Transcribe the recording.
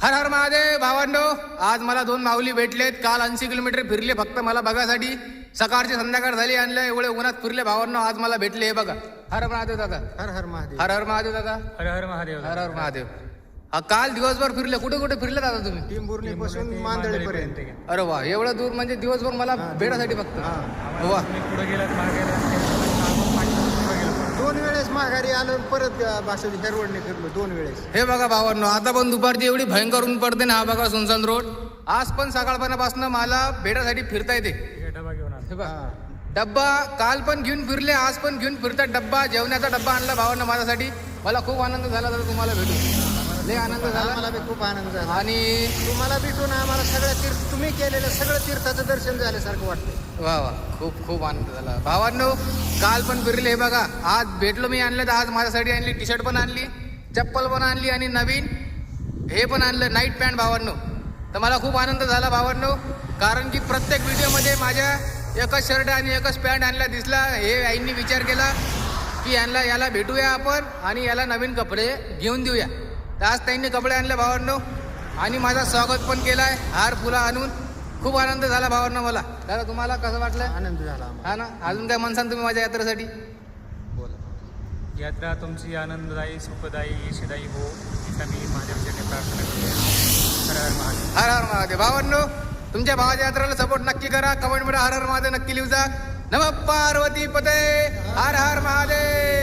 हर हर महादेव भावांनो, आज मला दोन माऊली भेटलेत. काल 80 किलोमीटर फिरले फक्त मला बघासाठी. सकाळची संध्याकाळ झाली आणलं एवढे उन्हात फिरले भावांनो. आज मला भेटले हे बघा. हर हर महादेव दादा. हर हर महादेव. हर हर महादेव दादा. हर हर महादेव. हर हर महादेव. काल दिवसभर फिरले. कुठे कुठे फिरले दादा तुम्ही? टिंबुर्णी पासून मांदळीपर्यंत. अरे वा, एवढं दूर म्हणजे दिवसभर मला भेटासाठी फक्त. वा, पुढे गेलात मागे दोन वेळेस माघारी आलो परत बासुदी ह्या रोडने फिरलो 2 वेळेस. हे बघा भावांनो, आता पण दुपारची एवढी भयंकर ऊन पडते ना. हा बघा सुनसान रोड. आज पण सकाळपणापासून मला भेटासाठी फिरता येते. डबा घेऊन आलो. हे बघा, डब्बा काल पण घेऊन फिरले, आज पण घेऊन फिरतात डब्बा. जेवणाचा डब्बा आणला भावांना माझ्यासाठी. मला खूप आनंद झाला दादा तुम्हाला भेटून. लय आनंद झाला मला बी खूप आनंद झाला आणि तुम्हाला भेटून आम्हाला सगळं तीर्थ तुम्ही केलेलं सगळं तीर्थाचं दर्शन झाल्यासारखं वाटतं. वा वा, खूप खूप आनंद झाला भावांनो. काल पण फिरले. हे बघा, आज भेटलो मी. आणलं तर आज माझ्यासाठी आणली टी शर्ट पण आणली, चप्पल पण आणली आणि नवीन हे पण आणलं नाईट पॅन्ट भावांनो. तर मला खूप आनंद झाला भावांनो, कारण की प्रत्येक व्हिडिओमध्ये माझ्या एकच शर्ट आणि एकच पॅन्ट आणला दिसला. हे आईंनी विचार केला की याला भेटूया आपण आणि याला नवीन कपडे घेऊन देऊया. तर आज त्यांनी कपडे आणले भावांनो आणि माझा स्वागत पण केलाय हार फुला आणून. खूप आनंद झाला भावांनो मला. दादा तुम्हाला कसं वाटलं? आनंद झाला आम्हाला. हा ना, अजून काय म्हणसान तुम्ही माझ्या यात्रेसाठी? यात्रा तुमची आनंददायी सुखदायी यशदायी हो, हीच आम्ही महादेवासाठी प्रार्थना करतो. हर हर महादेव. हर हर महादेव. भावांनो, तुमच्या भावाच्या यात्रेला सपोर्ट नक्की करा. कमेंट मध्ये हर हर महादेव नक्की लिहू जा. नमः पार्वती पते. हर हर महादेव.